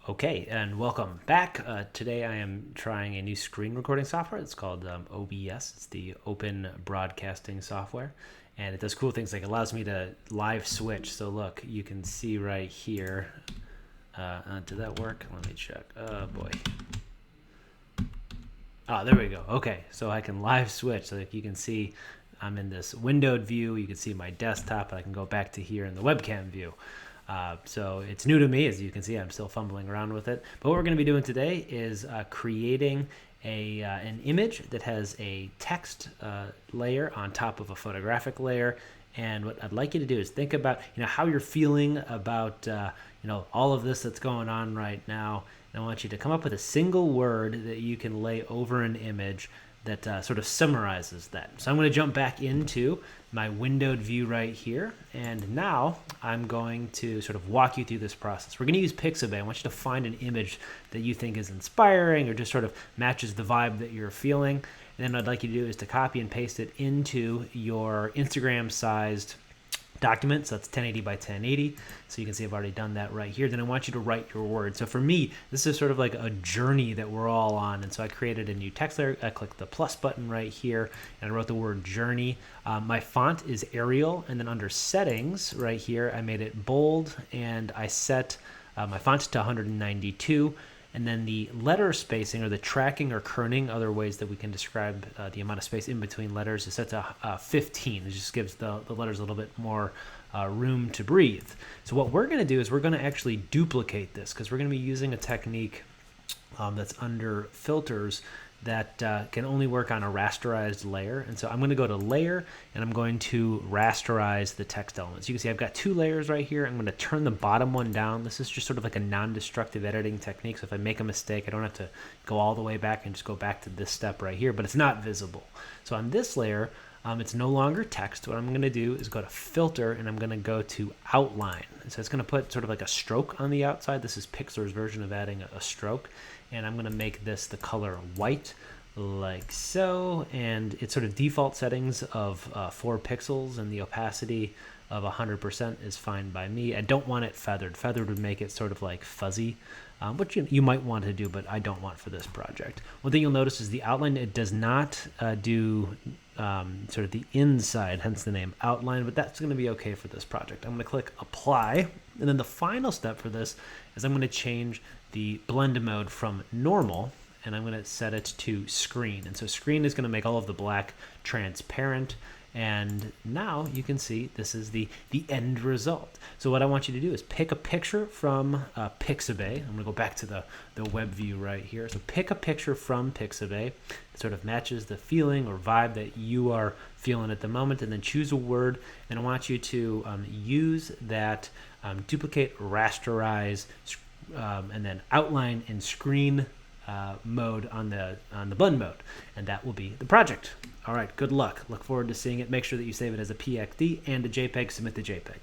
Okay, and welcome back. Today I am trying a new screen recording software. It's called OBS. It's the Open Broadcasting Software. And it does cool things like it allows me to live switch. So look, you can see right here. Did that work? Let me check. Oh boy. Oh, there we go. Okay, so I can live switch. So like you can see I'm in this windowed view. You can see my desktop. And I can go back to here in the webcam view. So it's new to me. As you can see, I'm still fumbling around with it. But what we're going to be doing today is creating an image that has a text layer on top of a photographic layer. And what I'd like you to do is think about how you're feeling about all of this that's going on right now. And I want you to come up with a single word that you can lay over an image that sort of summarizes that. So I'm going to jump back into my windowed view right here. And now I'm going to sort of walk you through this process. We're going to use Pixabay. I want you to find an image that you think is inspiring or just sort of matches the vibe that you're feeling. And then what I'd like you to do is to copy and paste it into your Instagram sized document. So that's 1080 by 1080. So you can see I've already done that right here. Then I want you to write your words. So for me, this is sort of like a journey that we're all on. And so I created a new text layer. I clicked the plus button right here and I wrote the word journey. My font is Arial. And then under settings right here, I made it bold and I set my font to 192. And then the letter spacing or the tracking or kerning, other ways that we can describe the amount of space in between letters, is set to 15. It just gives the letters a little bit more room to breathe. So what we're going to do is we're going to actually duplicate this because we're going to be using a technique that's under filters that can only work on a rasterized layer. And so I'm going to go to layer and I'm going to rasterize the text elements. You can see I've got two layers right here. I'm going to turn the bottom one down. This is just sort of like a non-destructive editing technique. So if I make a mistake, I don't have to go all the way back and just go back to this step right here, but it's not visible. So on this layer, it's no longer text. What I'm going to do is go to filter and I'm going to go to outline. So it's going to put sort of like a stroke on the outside. This is Pixar's version of adding a stroke. And I'm going to make this the color white like so. And it's sort of default settings of 4 pixels and the opacity of 100% is fine by me. I don't want it feathered. Feathered would make it sort of like fuzzy, which you might want to do, but I don't want for this project. One thing you'll notice is the outline, it does not do sort of the inside, hence the name outline, but that's going to be okay for this project. I'm going to click apply. And then the final step for this is I'm going to change the blend mode from normal and I'm going to set it to screen. And so screen is going to make all of the black transparent. And now you can see this is the end result. So what I want you to do is pick a picture from Pixabay. I'm going to go back to the web view right here. So pick a picture from Pixabay that sort of matches the feeling or vibe that you are feeling at the moment, and then choose a word. And I want you to use that duplicate, rasterize, and then outline and screen mode on the blend mode, and that will be the project. All right, good luck. Look forward to seeing it. Make sure that you save it as a PXD and a JPEG. Submit the JPEG.